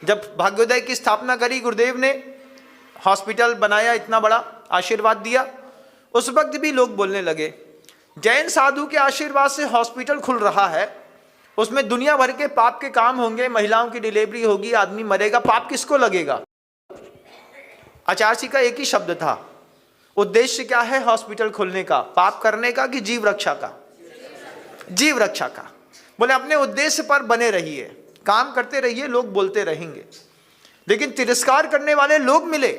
जब भाग्योदय की स्थापना करी गुरुदेव ने, हॉस्पिटल बनाया, इतना बड़ा आशीर्वाद दिया, उस वक्त भी लोग बोलने लगे जैन साधु के आशीर्वाद से हॉस्पिटल खुल रहा है, उसमें दुनिया भर के पाप के काम होंगे, महिलाओं की डिलीवरी होगी, आदमी मरेगा, पाप किसको लगेगा। आचार्य जी का एक ही शब्द था, उद्देश्य क्या है हॉस्पिटल खोलने का, पाप करने का कि जीव रक्षा का? जीव रक्षा का। बोले अपने उद्देश्य पर बने रहिए, काम करते रहिए, लोग बोलते रहेंगे। लेकिन तिरस्कार करने वाले लोग मिले,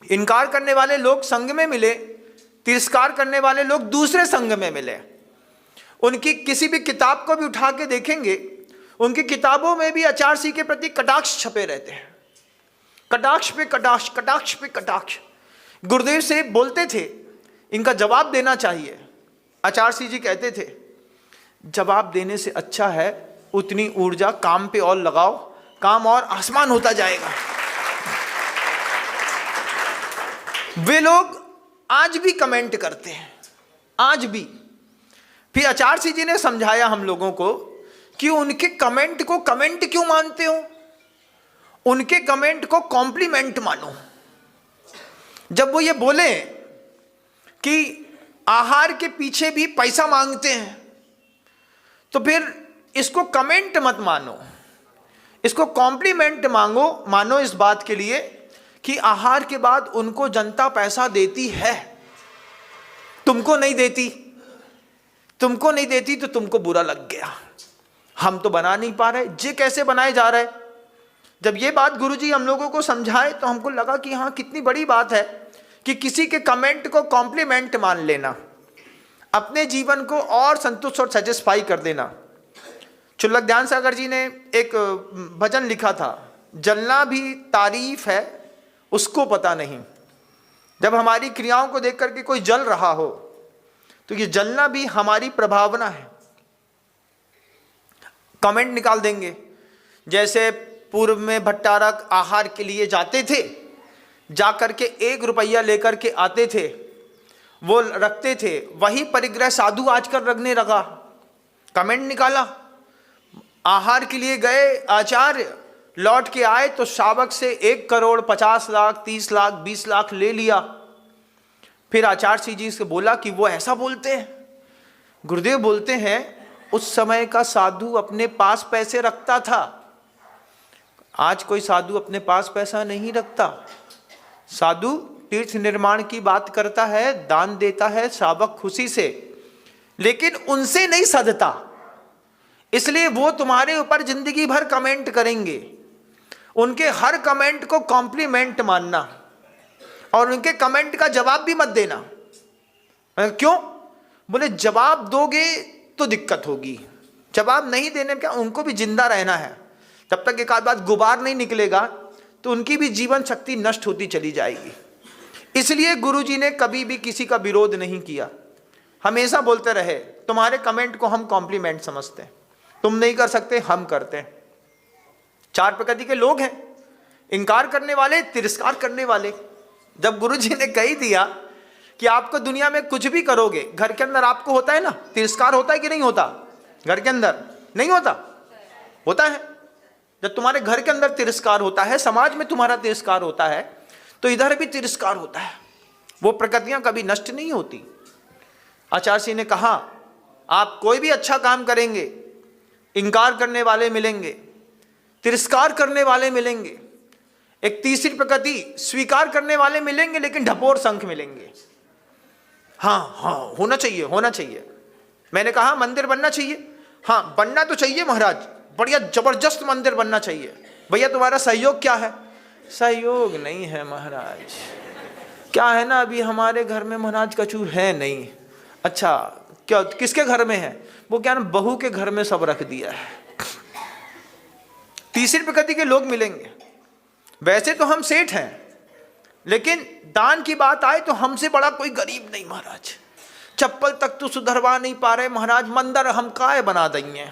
इनकार करने वाले लोग संघ में मिले, तिरस्कार करने वाले लोग दूसरे संघ में मिले। उनकी किसी भी किताब को भी उठा के देखेंगे, उनकी किताबों में भी आचार्य जी के प्रति कटाक्ष छपे रहते हैं, कटाक्ष पे कटाक्ष, कटाक्ष पे कटाक्ष। गुरुदेव से बोलते थे इनका जवाब देना चाहिए, आचार्य जी कहते थे जवाब देने से अच्छा है उतनी ऊर्जा काम पे और लगाओ, काम और आसमान होता जाएगा। वे लोग आज भी कमेंट करते हैं, आज भी। फिर आचार्य जी ने समझाया हम लोगों को कि उनके कमेंट को कमेंट क्यों मानते हो, उनके कमेंट को कॉम्प्लीमेंट मानो। जब वो ये बोले कि आहार के पीछे भी पैसा मांगते हैं, तो फिर इसको कमेंट मत मानो, इसको कॉम्प्लीमेंट मानो इस बात के लिए कि आहार के बाद उनको जनता पैसा देती है, तुमको नहीं देती, तुमको नहीं देती तो तुमको बुरा लग गया, हम तो बना नहीं पा रहे, ये कैसे बनाए जा रहे। जब ये बात गुरुजी हम लोगों को समझाए तो हमको लगा कि हाँ कितनी बड़ी बात है कि किसी के कमेंट को कॉम्प्लीमेंट मान लेना, अपने जीवन को और संतुष्ट और सेटिस्फाई कर देना। चुल्लक ध्यान सागर जी ने एक भजन लिखा था, जलना भी तारीफ है उसको पता नहीं। जब हमारी क्रियाओं को देख करके कोई जल रहा हो तो ये जलना भी हमारी प्रभावना है। कमेंट निकाल देंगे, जैसे पूर्व में भट्टारक आहार के लिए जाते थे, जाकर के 1 रुपया लेकर के आते थे, वो रखते थे, वही परिग्रह साधु आजकल रखने लगा। कमेंट निकाला, आहार के लिए गए आचार्य, लौट के आए तो शावक से 1 करोड़ 50 लाख 30 लाख 20 लाख ले लिया। फिर आचार्य जी से बोला कि वो ऐसा बोलते हैं। गुरुदेव बोलते हैं उस समय का साधु अपने पास पैसे रखता था, आज कोई साधु अपने पास पैसा नहीं रखता। साधु तीर्थ निर्माण की बात करता है, दान देता है शावक खुशी से, लेकिन उनसे नहीं सधता, इसलिए वो तुम्हारे ऊपर जिंदगी भर कमेंट करेंगे। उनके हर कमेंट को कॉम्प्लीमेंट मानना और उनके कमेंट का जवाब भी मत देना। क्यों? बोले जवाब दोगे तो दिक्कत होगी, जवाब नहीं देने में क्या, उनको भी जिंदा रहना है। जब तक एक आध बात गुबार नहीं निकलेगा तो उनकी भी जीवन शक्ति नष्ट होती चली जाएगी। इसलिए गुरुजी ने कभी भी किसी का विरोध नहीं किया, हमेशा बोलते रहे तुम्हारे कमेंट को हम कॉम्प्लीमेंट समझते हैं, तुम नहीं कर सकते हम करते हैं। 4 प्रकृति के लोग हैं, इनकार करने वाले, तिरस्कार करने वाले। जब गुरुजी ने कह दिया कि आपको दुनिया में कुछ भी करोगे, घर के अंदर आपको होता है ना तिरस्कार, होता है कि नहीं होता? घर के अंदर नहीं होता? होता है। जब तुम्हारे घर के अंदर तिरस्कार होता है, समाज में तुम्हारा तिरस्कार होता है, तो इधर भी तिरस्कार होता है। वो प्रकृतियां कभी नष्ट नहीं होती। आचार्य जी ने कहा आप कोई भी अच्छा काम करेंगे, इनकार करने वाले मिलेंगे, तिरस्कार करने वाले मिलेंगे, एक तीसरी प्रकृति स्वीकार करने वाले मिलेंगे, लेकिन ढपोर संख मिलेंगे। हाँ हाँ होना चाहिए, होना चाहिए। मैंने कहा मंदिर बनना चाहिए, हाँ बनना तो चाहिए महाराज, बढ़िया जबरदस्त मंदिर बनना चाहिए। भैया तुम्हारा सहयोग क्या है? सहयोग नहीं है महाराज, क्या है ना अभी हमारे घर में महाराज कछु है नहीं। अच्छा क्या किसके घर में है? वो क्या ना बहू के घर में सब रख दिया है। तीसरी प्रकृति के लोग मिलेंगे, वैसे तो हम सेठ हैं, लेकिन दान की बात आए तो हमसे बड़ा कोई गरीब नहीं महाराज, चप्पल तक तो सुधरवा नहीं पा रहे महाराज, मंदिर हम काय बना देंगे।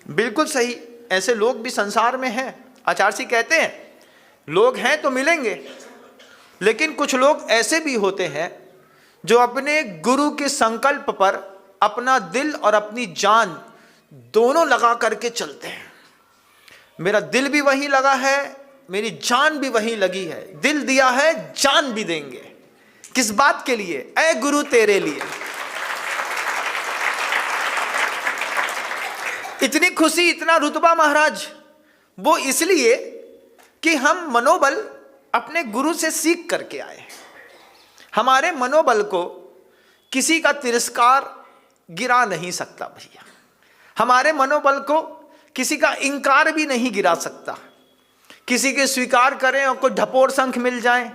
बिल्कुल सही, ऐसे लोग भी संसार में हैं। आचार्य जी कहते हैं लोग हैं तो मिलेंगे, लेकिन कुछ लोग ऐसे भी होते हैं जो अपने गुरु के संकल्प पर अपना दिल और अपनी जान दोनों लगा करके चलते हैं। मेरा दिल भी वहीं लगा है, मेरी जान भी वहीं लगी है। दिल दिया है, जान भी देंगे। किस बात के लिए? ऐ गुरु तेरे लिए। इतनी खुशी, इतना रुतबा महाराज, वो इसलिए कि हम मनोबल अपने गुरु से सीख करके आए। हमारे मनोबल को किसी का तिरस्कार गिरा नहीं सकता भैया। हमारे मनोबल को किसी का इंकार भी नहीं गिरा सकता। किसी के स्वीकार करें और कोई ढपोर शंख मिल जाए,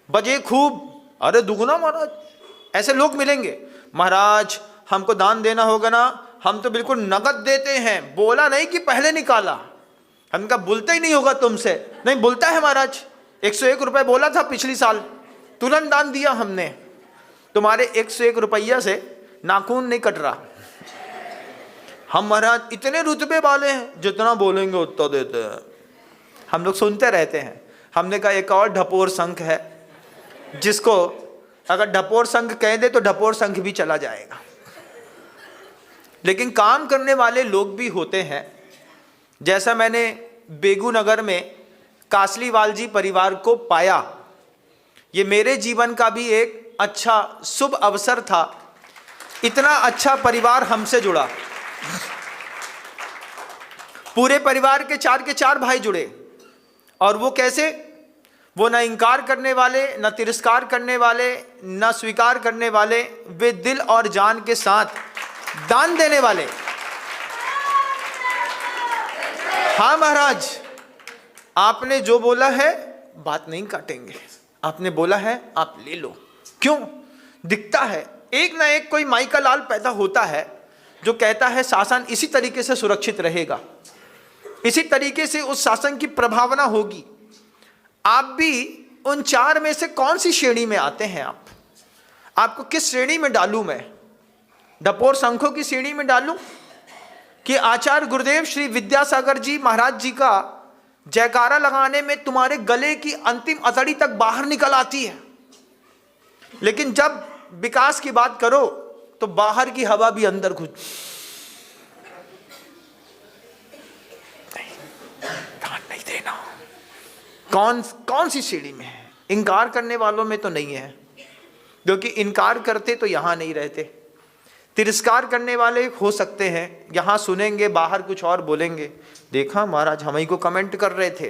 बजे खूब, अरे दुगुना महाराज, ऐसे लोग मिलेंगे। महाराज हमको दान देना होगा ना, हम तो बिल्कुल नगद देते हैं। बोला नहीं कि पहले निकाला। हम कहा बोलते ही नहीं होगा तुमसे। नहीं बोलता है महाराज, 101 रुपये बोला था पिछली साल, तुरंत दान दिया हमने। तुम्हारे 101 रुपया से नाखून नहीं कट रहा। हम महाराज इतने रुतबे वाले हैं, जितना बोलेंगे उतना देते हैं। हम लोग सुनते रहते हैं। हमने कहा एक और ढपोर शंख है, जिसको अगर ढपोर शंख कह दे तो ढपोर शंख भी चला जाएगा। लेकिन काम करने वाले लोग भी होते हैं। जैसा मैंने बेगूनगर में कासलीवाल जी परिवार को पाया, ये मेरे जीवन का भी एक अच्छा शुभ अवसर था। इतना अच्छा परिवार हमसे जुड़ा। पूरे परिवार के चार भाई जुड़े। और वो कैसे? वो न इंकार करने वाले, न तिरस्कार करने वाले, न स्वीकार करने वाले, वे दिल और जान के साथ दान देने वाले। हाँ महाराज, आपने जो बोला है बात नहीं काटेंगे। आपने बोला है आप ले लो। क्यों? दिखता है एक ना एक कोई माई का लाल पैदा होता है जो कहता है शासन इसी तरीके से सुरक्षित रहेगा, इसी तरीके से उस शासन की प्रभावना होगी। आप भी उन 4 में से कौन सी श्रेणी में आते हैं? आपको किस श्रेणी में डालूं मैं? ढपोर शंखों की श्रेणी में डालूं कि आचार्य गुरुदेव श्री विद्यासागर जी महाराज जी का जयकारा लगाने में तुम्हारे गले की अंतिम अतड़ी तक बाहर निकल आती है, लेकिन जब विकास की बात करो तो बाहर की हवा भी अंदर घुस। ध्यान नहीं देना। कौन सी श्रेणी में है? इनकार करने वालों में तो नहीं है, क्योंकि इनकार करते तो यहां नहीं रहते। तिरस्कार करने वाले हो सकते हैं, यहां सुनेंगे, बाहर कुछ और बोलेंगे। देखा महाराज हम ही को कमेंट कर रहे थे।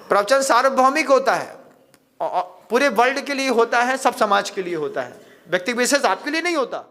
प्रवचन सार्वभौमिक होता है, पूरे वर्ल्ड के लिए होता है, सब समाज के लिए होता है, व्यक्ति विशेष आपके लिए नहीं होता।